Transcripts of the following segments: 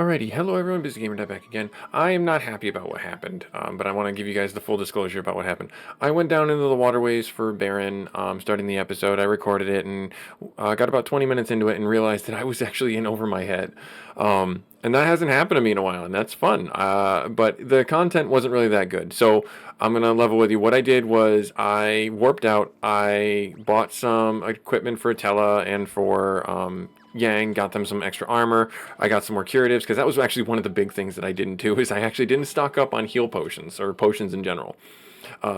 Alrighty, hello everyone, busygamerdad back again. I am not happy about what happened, but I want to give you guys the full disclosure about what happened. I went down into the waterways for Baron, starting the episode. I recorded it and got about 20 minutes into it and realized that I was actually in over my head. And that hasn't happened to me in a while, and that's fun. But the content wasn't really that good. So I'm going to level with you. What I did was I warped out. I bought some equipment for Atella and for Yang, got them some extra armor. I got some more curatives, because that was actually one of the big things that I didn't do, is I actually didn't stock up on heal potions, or potions in general.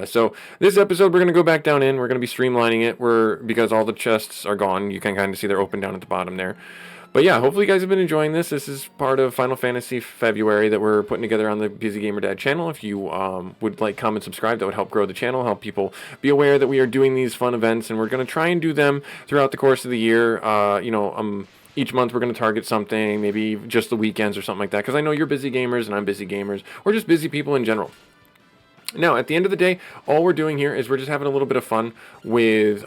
So this episode, we're going to go back down in. We're going to be streamlining it, because all the chests are gone. You can kind of see they're open down at the bottom there. But yeah, hopefully you guys have been enjoying this. This is part of Final Fantasy February that we're putting together on the Busy Gamer Dad channel. If you would like, comment, subscribe, that would help grow the channel, help people be aware that we are doing these fun events, and we're going to try and do them throughout the course of the year. Each month we're going to target something, maybe just the weekends or something like that, because I know you're busy gamers and I'm busy gamers, or just busy people in general. Now, at the end of the day, all we're doing here is we're just having a little bit of fun with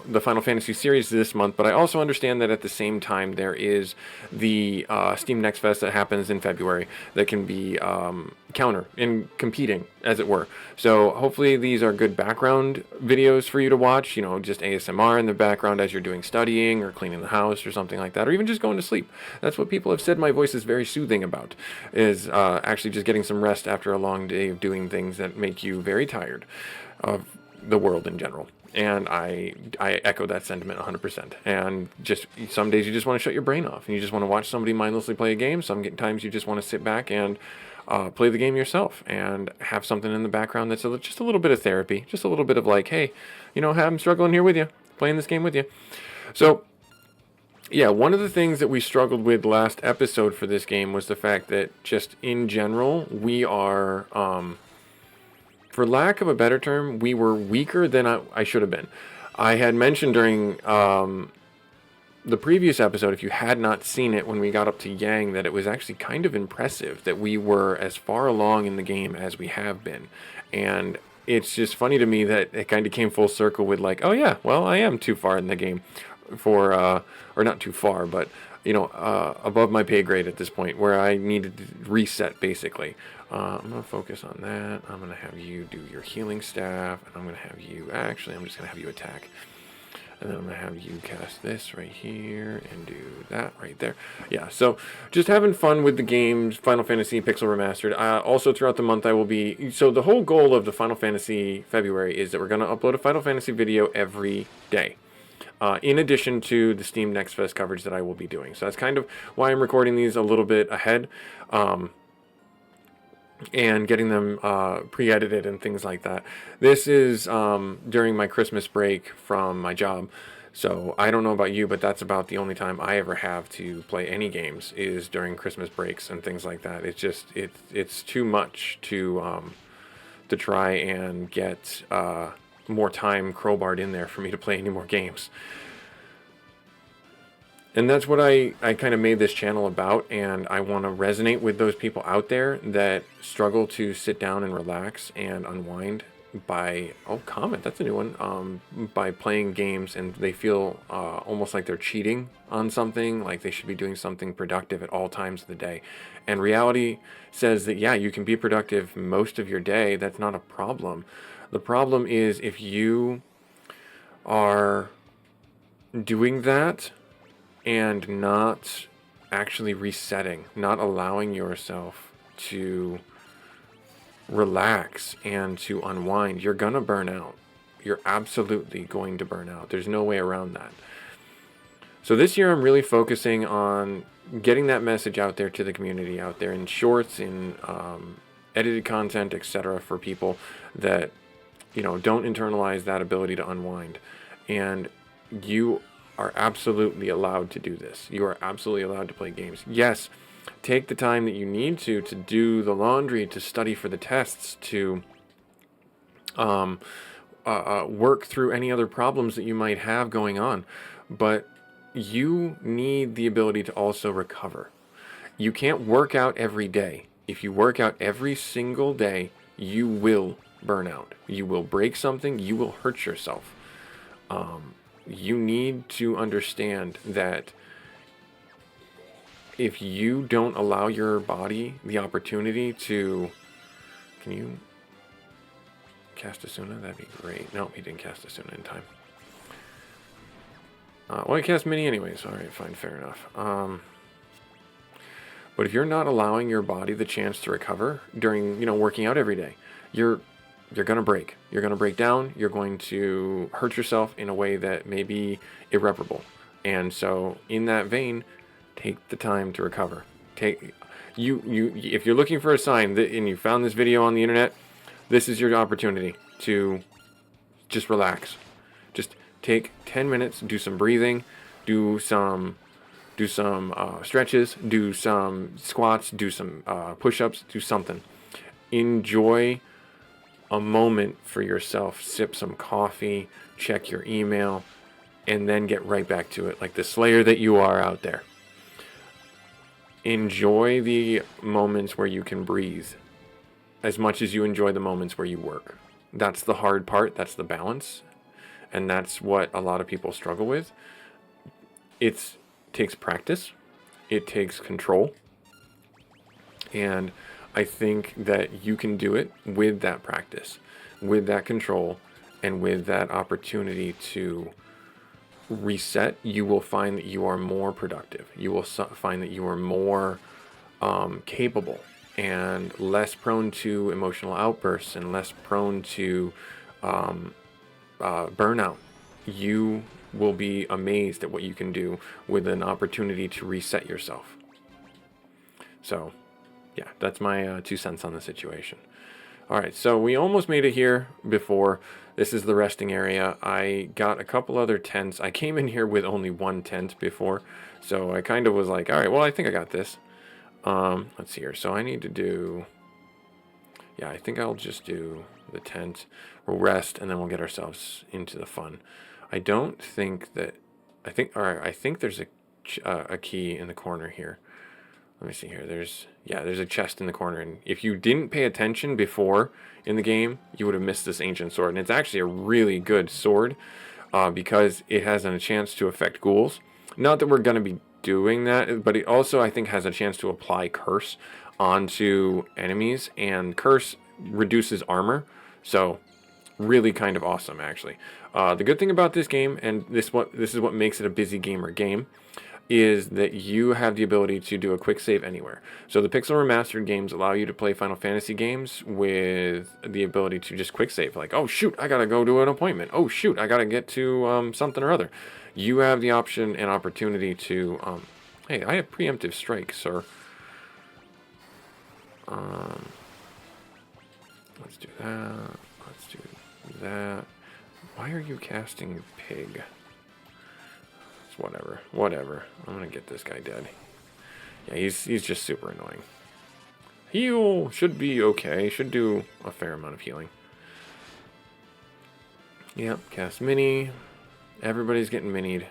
the Final Fantasy series this month, but I also understand that at the same time there is the Steam Next Fest that happens in February that can be counter and competing, as it were. So hopefully these are good background videos for you to watch, just ASMR in the background as you're doing studying or cleaning the house or something like that, or even just going to sleep. That's what people have said my voice is very soothing about, is actually just getting some rest after a long day of doing things that make you very tired of the world in general. And I echo that sentiment 100%. And just some days you just want to shut your brain off and you just want to watch somebody mindlessly play a game. Sometimes you just want to sit back and play the game yourself and have something in the background that's just a little bit of therapy, just a little bit of like, hey, I'm struggling here with you, playing this game with you. So yeah, one of the things that we struggled with last episode for this game was the fact that just in general, we are, for lack of a better term, we were weaker than I should have been. I had mentioned during the previous episode, if you had not seen it when we got up to Yang, that it was actually kind of impressive that we were as far along in the game as we have been. And it's just funny to me that it kind of came full circle with like, oh yeah, well, I am too far in the game for, or not too far, but, above my pay grade at this point, where I needed to reset, basically. I'm going to focus on that. I'm going to have you do your healing staff, and I'm going to have you, actually, I'm just going to have you attack. And then I'm going to have you cast this right here and do that right there. Yeah, so just having fun with the games, Final Fantasy Pixel Remastered. Also, throughout the month, I will be... So the whole goal of the Final Fantasy February is that we're going to upload a Final Fantasy video every day. In addition to the Steam Next Fest coverage that I will be doing. So that's kind of why I'm recording these a little bit ahead. And getting them pre-edited and things like that. This is during my Christmas break from my job. So I don't know about you, but that's about the only time I ever have to play any games is during Christmas breaks and things like that. It's just it's too much to try and get more time crowbarred in there for me to play any more games. And that's what I kind of made this channel about, and I want to resonate with those people out there that struggle to sit down and relax and unwind by, comment, that's a new one, by playing games, and they feel almost like they're cheating on something, like they should be doing something productive at all times of the day. And reality says that, yeah, you can be productive most of your day. That's not a problem. The problem is if you are doing that and not actually resetting, not allowing yourself to relax and to unwind, you're gonna burn out. You're absolutely going to burn out. There's no way around that. So this year I'm really focusing on getting that message out there to the community out there in shorts, in edited content, etc., for people that, don't internalize that ability to unwind. And you are absolutely allowed to do this. You are absolutely allowed to play games. Yes, take the time that you need to do the laundry, to study for the tests, to work through any other problems that you might have going on. But you need the ability to also recover. You can't work out every day. If you work out every single day, you will burn out. You will break something. You will hurt yourself. You need to understand that if you don't allow your body the opportunity to... Can you cast Asuna? That'd be great. No, he didn't cast Asuna in time. Well, he cast Mini anyways. All right, fine, fair enough. But if you're not allowing your body the chance to recover during, working out every day, you're going to break. You're going to break down. You're going to hurt yourself in a way that may be irreparable. And so in that vein, take the time to recover. If you're looking for a sign and you found this video on the internet, this is your opportunity to just relax. Just take 10 minutes, do some breathing, do some stretches, do some squats, do some push-ups, do something. Enjoy a moment for yourself. Sip some coffee, check your email, and then get right back to it like the slayer that you are out there. Enjoy the moments where you can breathe as much as you enjoy the moments where you work. That's the hard part. That's the balance. And that's what a lot of people struggle with. It takes practice. It takes control. And I think that you can do it with that practice, with that control, and with that opportunity to reset. You will find that you are more productive. You will find that you are more capable and less prone to emotional outbursts and less prone to burnout. You will be amazed at what you can do with an opportunity to reset yourself. So, yeah, that's my 2 cents on the situation. All right, so we almost made it here before. This is the resting area. I got a couple other tents. I came in here with only 1 tent before, so I kind of was like, all right, well, I think I got this. Let's see here. So I need to do... Yeah, I think I'll just do the tent. We'll rest, and then we'll get ourselves into the fun. I don't think that... I think there's a key in the corner here. Let me see here. There's a chest in the corner, and if you didn't pay attention before in the game, you would have missed this ancient sword. And it's actually a really good sword because it has a chance to affect ghouls. Not that we're going to be doing that, but it also, I think, has a chance to apply curse onto enemies, and curse reduces armor. So really kind of awesome, actually. The good thing about this game, and this is what makes it a busy gamer game, is that you have the ability to do a quick save anywhere. So the Pixel Remastered games allow you to play Final Fantasy games with the ability to just quick save. Like, oh shoot, I gotta go to an appointment. Oh shoot, I gotta get to something or other. You have the option and opportunity to... hey, I have preemptive strike, sir. Let's do that. Let's do that. Why are you casting pig? It's whatever. I'm gonna get this guy dead. Yeah, he's just super annoying. Heal should be okay. Should do a fair amount of healing. Yep, cast mini. Everybody's getting minied.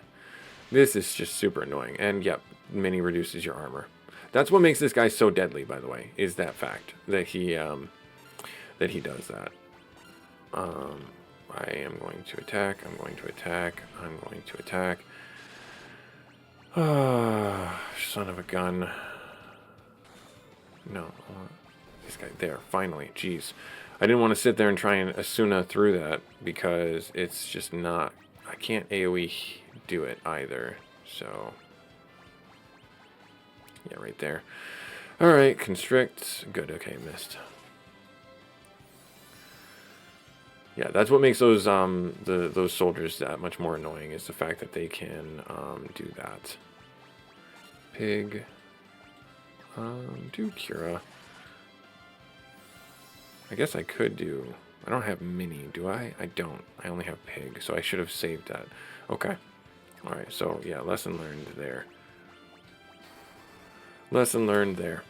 This is just super annoying. And yep, mini reduces your armor. That's what makes this guy so deadly, by the way, is that fact that he does that. I am going to attack. I'm going to attack. I'm going to attack. Son of a gun. No. This guy there, finally. Jeez. I didn't want to sit there and try and Asuna through that because it's just not... I can't AoE do it either. So... yeah, right there. Alright, constrict. Good, okay, missed. Yeah, that's what makes those those soldiers that much more annoying, is the fact that they can do that. Pig. Do Cura. I guess I could do... I don't have mini, do I? I don't. I only have pig, so I should have saved that. Okay. Alright, so yeah, lesson learned there. Lesson learned there.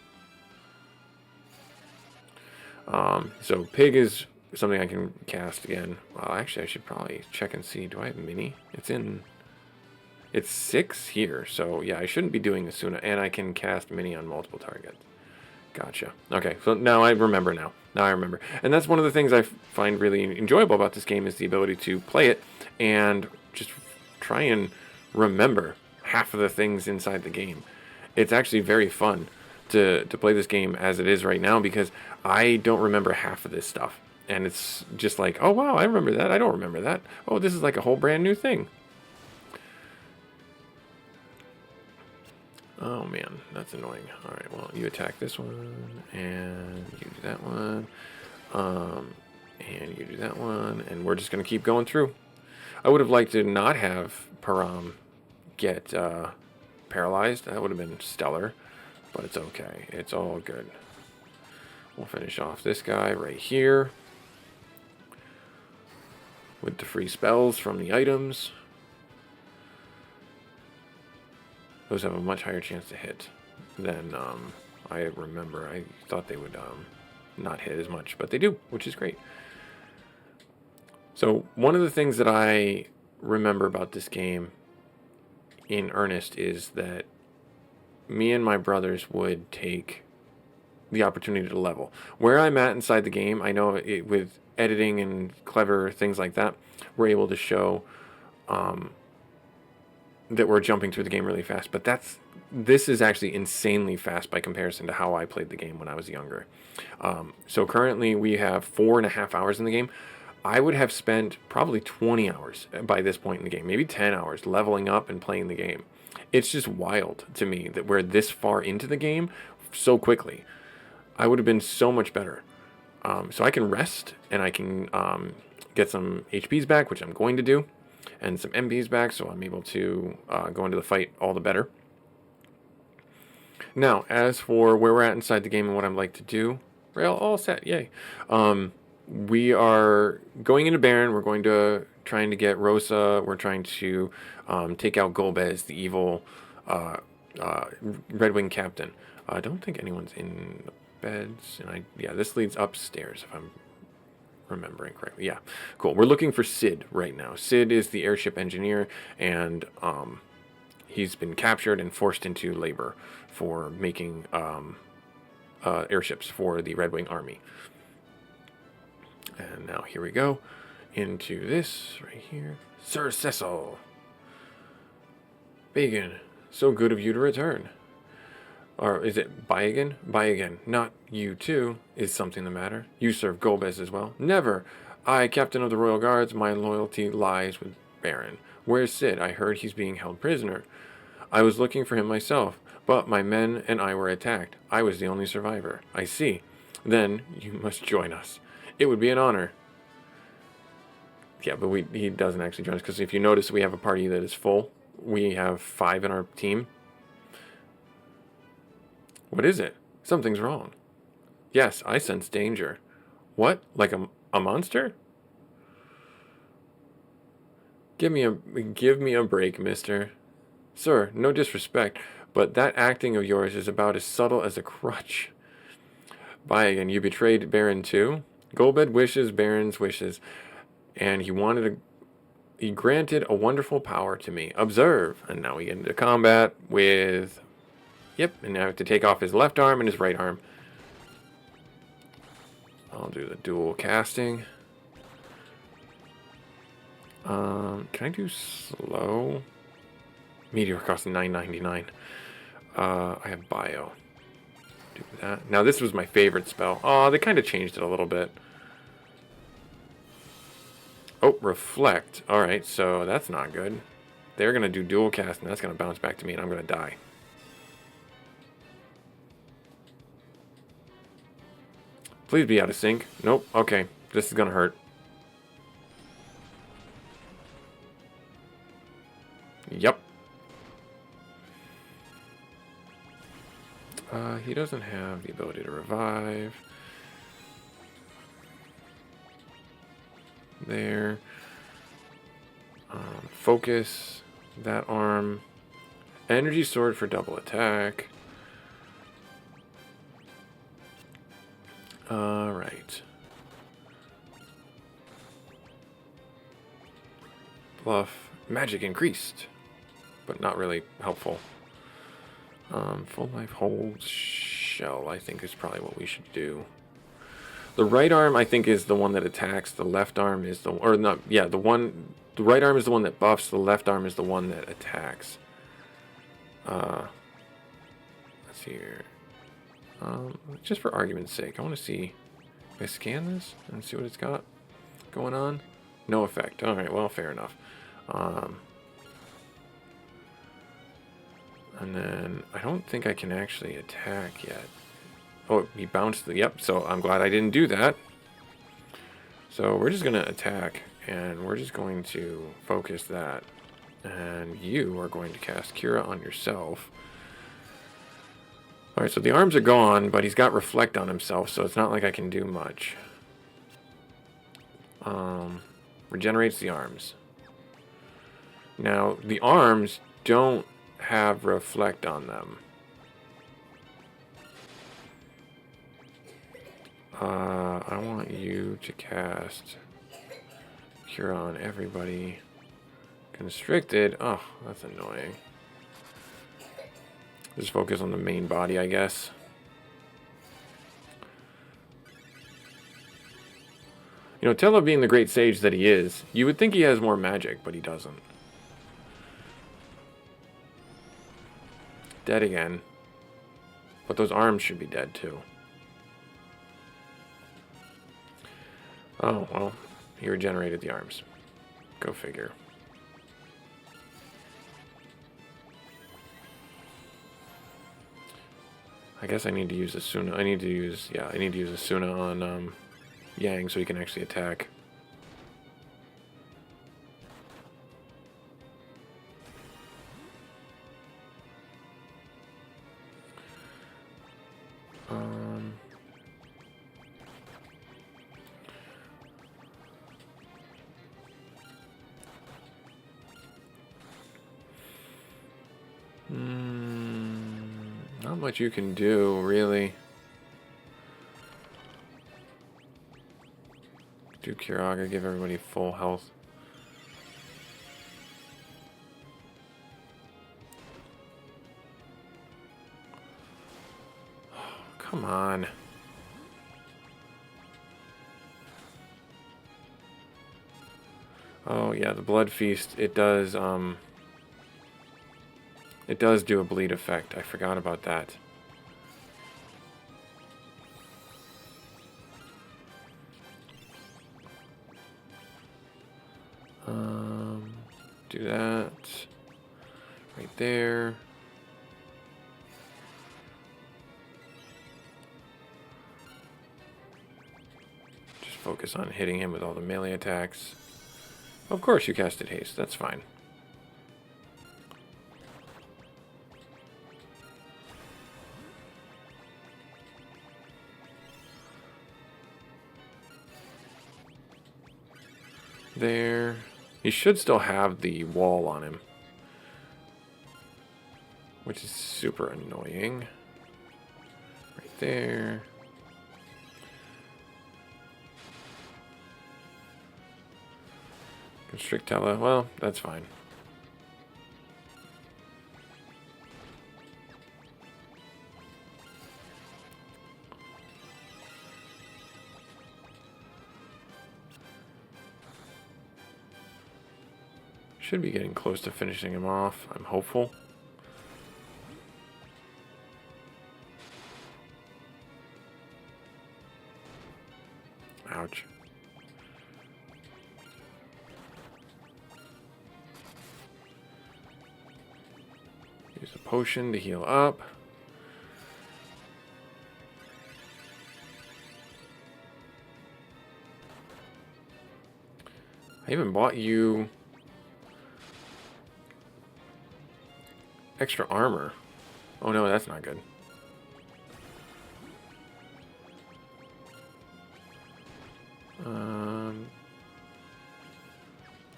So pig is something I can cast again. Well, actually, I should probably check and see. Do I have mini? It's 6 here, so yeah, I shouldn't be doing Asuna, and I can cast mini on multiple targets. Gotcha. Okay, so now I remember now. Now I remember. And that's one of the things I find really enjoyable about this game, is the ability to play it and just try and remember half of the things inside the game. It's actually very fun to play this game as it is right now because I don't remember half of this stuff. And it's just like, oh wow, I remember that. I don't remember that. Oh, this is like a whole brand new thing. Oh man, that's annoying. All right, well, you attack this one, and you do that one, and you do that one, and we're just gonna keep going through. I would have liked to not have Param get paralyzed. That would have been stellar, but it's okay. It's all good. We'll finish off this guy right here with the free spells from the items. Those have a much higher chance to hit than I remember. I thought they would not hit as much, but they do, which is great. So one of the things that I remember about this game in earnest is that me and my brothers would take the opportunity to level. Where I'm at inside the game, I know with editing and clever things like that, we're able to show that we're jumping through the game really fast, but this is actually insanely fast by comparison to how I played the game when I was younger. So currently we have 4.5 hours in the game. I would have spent probably 20 hours by this point in the game, maybe 10 hours leveling up and playing the game. It's just wild to me that we're this far into the game so quickly. I would have been so much better. So I can rest and I can get some HPs back, which I'm going to do, and some MBs back, so I'm able to go into the fight all the better. Now, as for where we're at inside the game and what I'd like to do, we're all set, yay. We are going into Baron. We're going to trying to get Rosa. We're trying to take out Golbez, the evil Red Wing captain. I don't think anyone's in the beds, and yeah, this leads upstairs if I'm remembering correctly. Yeah, cool. We're looking for Sid right now. Sid is the airship engineer, and he's been captured and forced into labor for making airships for the Red Wing army. And now here we go into this right here. Sir Cecil. Bacon, so good of you to return. Or is it buy again? Buy again. Not you too. Is something the matter? You serve Golbez as well? Never. I, captain of the Royal Guards, my loyalty lies with Baron. Where's Sid? I heard he's being held prisoner. I was looking for him myself, but my men and I were attacked. I was the only survivor. I see. Then you must join us. It would be an honor. Yeah, but he doesn't actually join us, because if you notice, we have a party that is full. We have 5 in our team. What is it? Something's wrong. Yes, I sense danger. What? Like a monster? Give me a break, mister. Sir, no disrespect, but that acting of yours is about as subtle as a crutch. Bye again. You betrayed Baron too? Golbed wishes Baron's wishes, and he granted a wonderful power to me. Observe. And now we get into combat with... Yep, and now I have to take off his left arm and his right arm. I'll do the dual casting. Can I do slow? Meteor costs $9.99. I have bio. Do that. Now this was my favorite spell. Oh, they kind of changed it a little bit. Oh, reflect. Alright, so that's not good. They're going to do dual cast, and that's going to bounce back to me, and I'm going to die. Please be out of sync. Nope. Okay. This is going to hurt. Yep. He doesn't have the ability to revive. There. Focus. That arm. Energy sword for double attack. Alright. Bluff. Magic increased, but not really helpful. Full life hold shell, I think, is probably what we should do. The right arm, I think, is the one that attacks. The left arm is the... Or not, yeah, the right arm is the one that buffs. The left arm is the one that attacks. see here. Just for argument's sake, I want to see. Can I scan this and see what it's got going on? No effect. All right, well, fair enough. And then I don't think I can actually attack yet. Oh, he bounced the... Yep, so I'm glad I didn't do that. So we're just going to attack, and we're just going to focus that. And you are going to cast Cura on yourself. Alright, so the arms are gone, but he's got Reflect on himself, so it's not like I can do much. Regenerates the arms. Now, the arms don't have Reflect on them. I want you to cast Cure on everybody. Constricted. Oh, that's annoying. Just focus on the main body, I guess. You know, Tello being the great sage that he is, you would think he has more magic, but he doesn't. Dead again. But those arms should be dead too. Oh, well, he regenerated the arms. Go figure. I guess I need to use Asuna. I need to use Asuna on Yang so he can actually attack. Not much you can do, really. Do Kiraga, give everybody full health. Oh, come on. Oh yeah, the Blood Feast, it does do a bleed effect. I forgot about that. Do that right there. Just focus on hitting him with all the melee attacks. Of course you casted haste, that's fine. There. He should still have the wall on him, which is super annoying. Right there. Constrictella, well, that's fine. Should be getting close to finishing him off. I'm hopeful. Ouch. Use a potion to heal up. I even bought you extra armor. Oh no, that's not good. I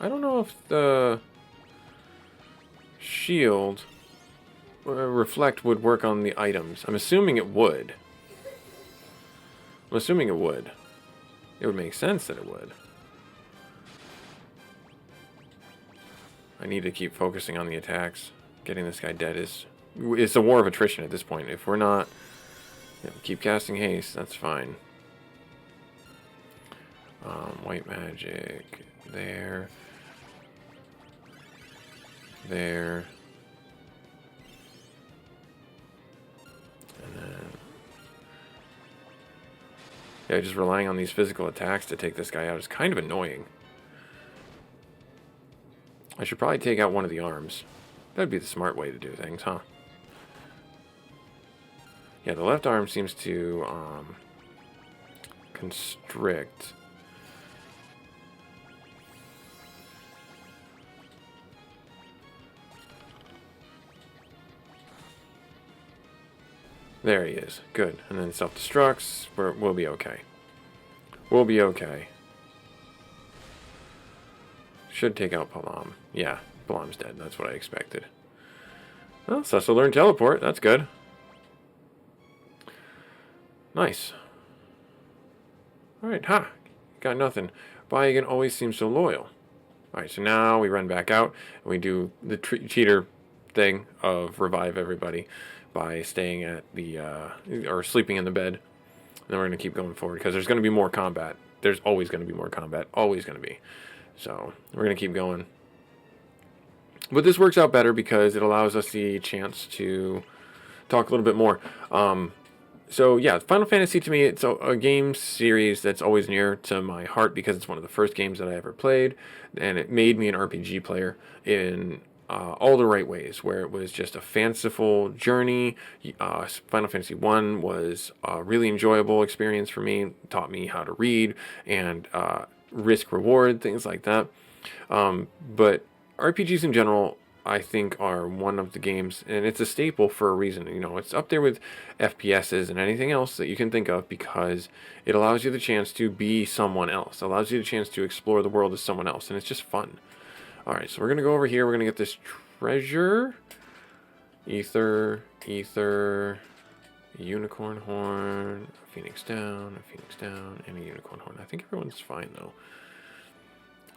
don't know if the shield reflect would work on the items. I'm assuming it would. I'm assuming it would. It would make sense that it would. I need to keep focusing on the attacks. Getting this guy dead is... It's a war of attrition at this point. If we're not... keep casting haste, that's fine. White magic. There. There. Yeah, just relying on these physical attacks to take this guy out is kind of annoying. I should probably take out one of the arms. That'd be the smart way to do things, huh? Yeah, the left arm seems to constrict. There he is. Good. And then self-destructs. We'll be okay. We'll be okay. Should take out Palam. Yeah, Palam's dead. That's what I expected. Well, Cecil learned teleport. That's good. Nice. Alright, ha! Got nothing. Busygan always seems so loyal. Alright, so now we run back out, and we do the cheater thing of revive everybody by staying at the, or sleeping in the bed. And then we're going to keep going forward, because there's going to be more combat. There's always going to be more combat. Always going to be. So, we're going to keep going. But this works out better because it allows us the chance to talk a little bit more. So yeah, Final Fantasy to me, it's a game series that's always near to my heart because it's one of the first games that I ever played, and it made me an RPG player in all the right ways, where it was just a fanciful journey. Final Fantasy 1 was a really enjoyable experience for me, taught me how to read and risk reward, things like that. But RPGs in general, I think, are one of the games, and it's a staple for a reason. You know, it's up there with FPSs and anything else that you can think of because it allows you the chance to be someone else. It allows you the chance to explore the world as someone else, and it's just fun. All right, so we're going to go over here. We're going to get this treasure. Ether, unicorn horn, a phoenix down, and a unicorn horn. I think everyone's fine, though.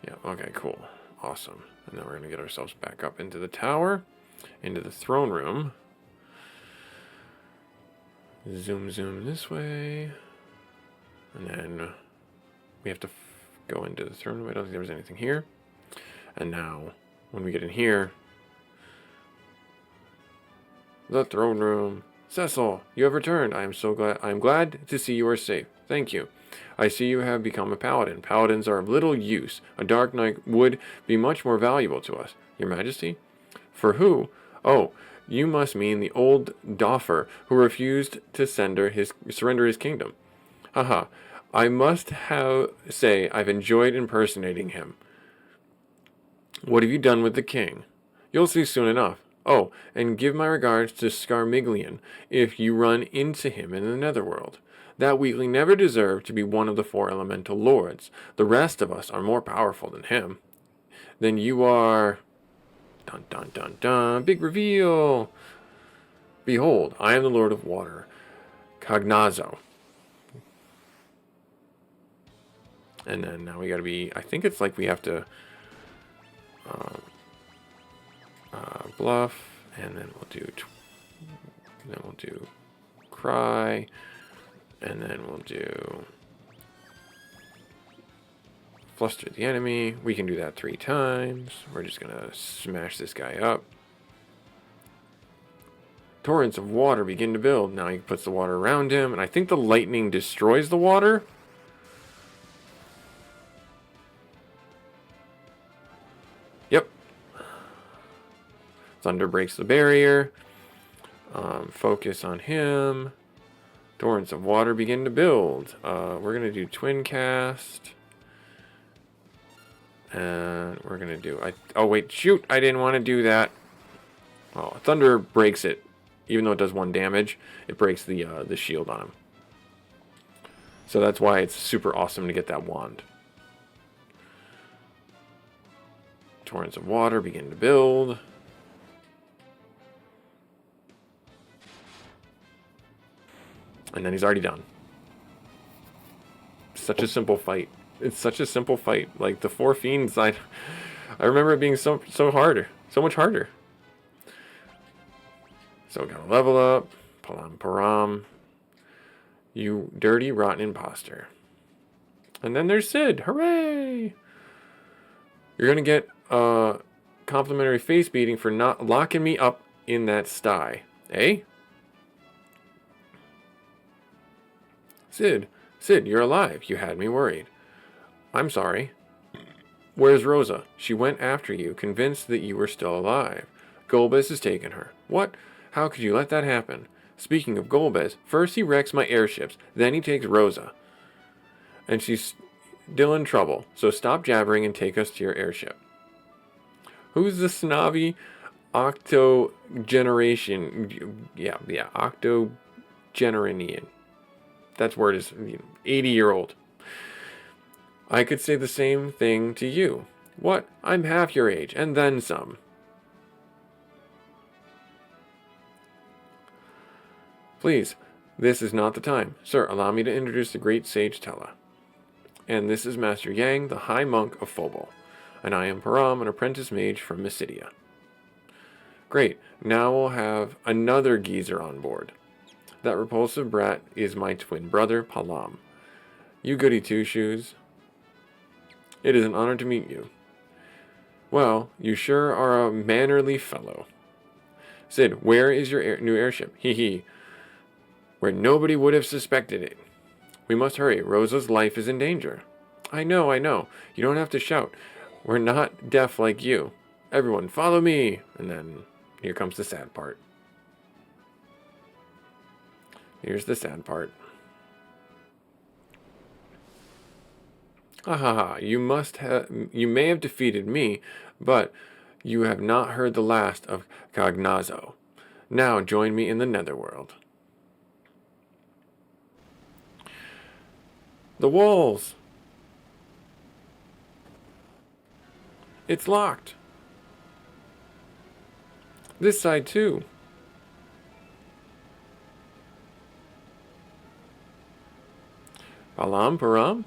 Yeah, okay, cool. Awesome. And then we're going to get ourselves back up into the tower, into the throne room. Zoom this way. And then we have to go into the throne room. I don't think there was anything here. And now, when we get in here, the throne room. Cecil, you have returned. I am glad to see you are safe. Thank you. I see you have become a paladin. Paladins are of little use. A dark knight would be much more valuable to us. Your Majesty? For who? Oh, you must mean the old doffer who refused to surrender his kingdom. Haha. I must say I've enjoyed impersonating him. What have you done with the king? You'll see soon enough. Oh, and give my regards to Scarmiglian if you run into him in the netherworld. That weakling never deserved to be one of the 4 elemental lords. The rest of us are more powerful than him. Then you are... Dun dun dun dun. Big reveal. Behold, I am the Lord of Water, Cognazo. And then now we gotta be... I think it's like we have to... bluff, and then we'll do cry, and then we'll do fluster the enemy. We can do that 3 times. We're just gonna smash this guy up. Torrents of water begin to build. Now he puts the water around him, and I think the lightning destroys the water. Yep. Thunder breaks the barrier. Focus on him. Torrents of water begin to build. We're going to do twin cast. And we're going to do... oh, wait. Shoot. I didn't want to do that. Oh, thunder breaks it. Even though it does 1 damage, it breaks the shield on him. So that's why it's super awesome to get that wand. Torrents of water begin to build. And then he's already done. Such a simple fight. It's such a simple fight. Like the 4 fiends, I remember it being so harder. So much harder. So we gotta level up. Palam Param. You dirty, rotten imposter. And then there's Sid. Hooray! You're gonna get a complimentary face beating for not locking me up in that sty. Eh? Sid, Sid, you're alive. You had me worried. I'm sorry. Where's Rosa? She went after you, convinced that you were still alive. Golbez has taken her. What? How could you let that happen? Speaking of Golbez, first he wrecks my airships, then he takes Rosa. And she's still in trouble, so stop jabbering and take us to your airship. Who's the snobby octogeneration? Yeah, octogeneranian. That word is 80-year-old. I could say the same thing to you. What? I'm half your age, and then some. Please, this is not the time. Sir, allow me to introduce the great sage Tella. And this is Master Yang, the High Monk of Phobal. And I am Param, an apprentice mage from Mysidia. Great, now we'll have another geezer on board. That repulsive brat is my twin brother, Palam. You goody two-shoes. It is an honor to meet you. Well, you sure are a mannerly fellow. Sid, where is your new airship? Hee hee. Where nobody would have suspected it. We must hurry. Rosa's life is in danger. I know. You don't have to shout. We're not deaf like you. Everyone, follow me. And then here comes the sad part. Here's the sad part. You may have defeated me, but you have not heard the last of Cognazo. Now join me in the netherworld. The walls! It's locked. This side too. Param?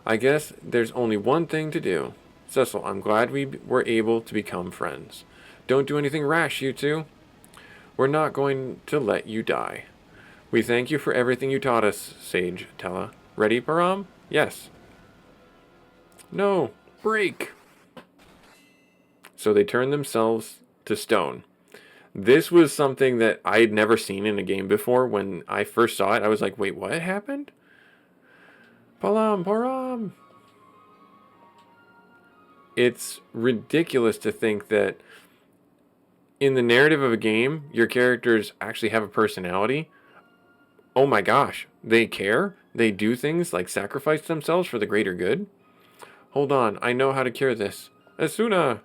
I guess there's only one thing to do. Cecil, I'm glad we were able to become friends. Don't do anything rash, you two. We're not going to let you die. We thank you for everything you taught us, Sage Tella. Ready, Param? Yes. No. Break. So they turned themselves to stone. This was something that I had never seen in a game before. When I first saw it, I was like, wait, what happened? Param. It's ridiculous to think that in the narrative of a game, your characters actually have a personality. Oh my gosh, they care? They do things like sacrifice themselves for the greater good? Hold on, I know how to cure this. Asuna!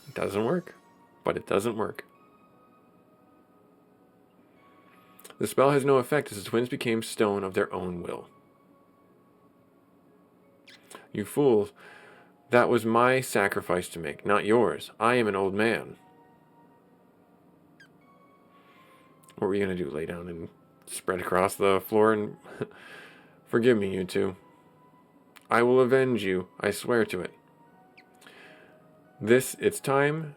It doesn't work, but it doesn't work. The spell has no effect as the twins became stone of their own will. You fools, that was my sacrifice to make, not yours. I am an old man. What were you going to do, lay down and spread across the floor and... Forgive me, you two. I will avenge you, I swear to it. It's time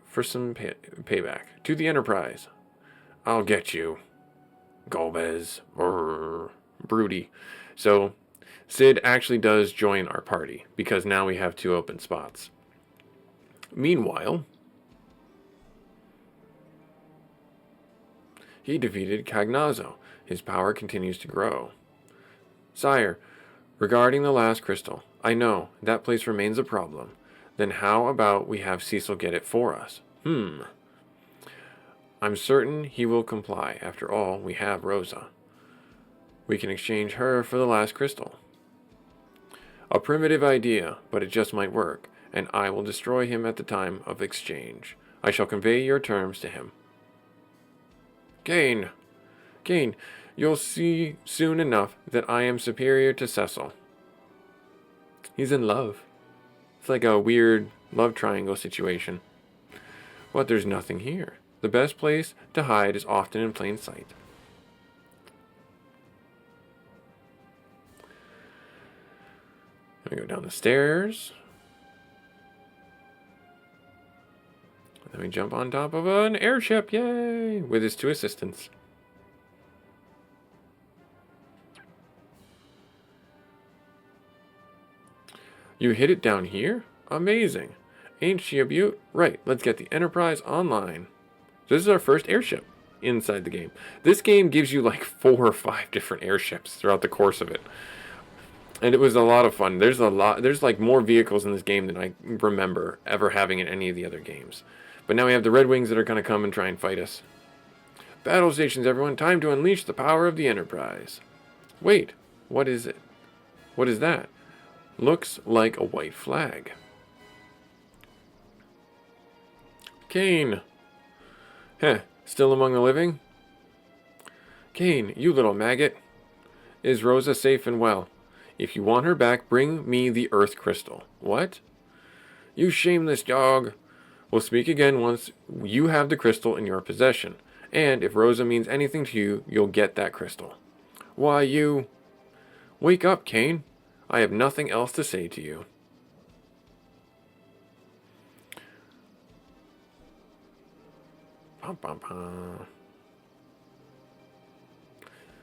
for some payback. To the Enterprise. I'll get you. Golbez. Broody. So, Sid actually does join our party, because now we have 2 open spots. Meanwhile, he defeated Cognazo. His power continues to grow. Sire, regarding the last crystal, I know, that place remains a problem. Then how about we have Cecil get it for us? I'm certain he will comply. After all, we have Rosa. We can exchange her for the last crystal. A primitive idea, but it just might work, and I will destroy him at the time of exchange. I shall convey your terms to him. Gain, you'll see soon enough that I am superior to Cecil. He's in love. It's like a weird love triangle situation. But there's nothing here. The best place to hide is often in plain sight. Let me go down the stairs. Then we jump on top of an airship, yay! With his 2 assistants. You hit it down here? Amazing. Ain't she a beaut? Right, let's get the Enterprise online. So this is our first airship. inside the game. This game gives you like 4 or 5 different airships throughout the course of it. And it was a lot of fun. There's like more vehicles in this game than I remember ever having in any of the other games. But now we have the Red Wings that are going to come and try and fight us. Battle stations, everyone. Time to unleash the power of the Enterprise. Wait, what is it? What is that? Looks like a white flag. Kane. Heh, still among the living? Kane, you little maggot. Is Rosa safe and well? If you want her back, bring me the Earth Crystal. What? You shameless dog. We'll speak again once you have the crystal in your possession. And if Rosa means anything to you, you'll get that crystal. Why, you... Wake up, Kane. I have nothing else to say to you. Pum, pum, pum.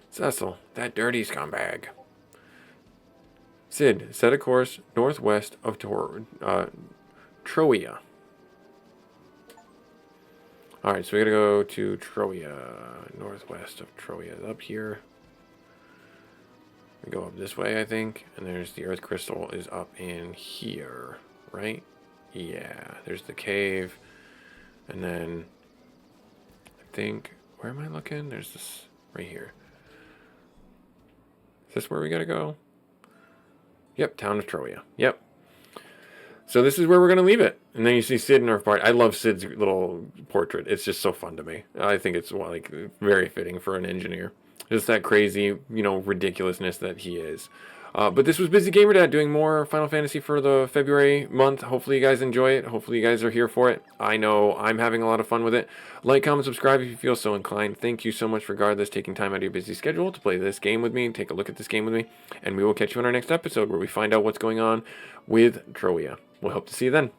Cecil, that dirty scumbag. Sid, set a course northwest of Troia. Alright, so we gotta go to Troia. Northwest of Troia. Up here. We go up this way, I think. And there's the Earth Crystal is up in here. Right? Yeah. There's the cave. And then... I think... Where am I looking? There's this... Right here. Is this where we gotta go? Yep, Town of Troia. Yep. So this is where we're going to leave it. And then you see Sid in our part. I love Sid's little portrait. It's just so fun to me. I think it's like very fitting for an engineer. Just that crazy, ridiculousness that he is. But this was Busy Gamer Dad doing more Final Fantasy for the February month. Hopefully you guys enjoy it. Hopefully you guys are here for it. I know I'm having a lot of fun with it. Like, comment, subscribe if you feel so inclined. Thank you so much, regardless, taking time out of your busy schedule to play this game with me, take a look at this game with me, and we will catch you on our next episode where we find out what's going on with Troia. We'll hope to see you then.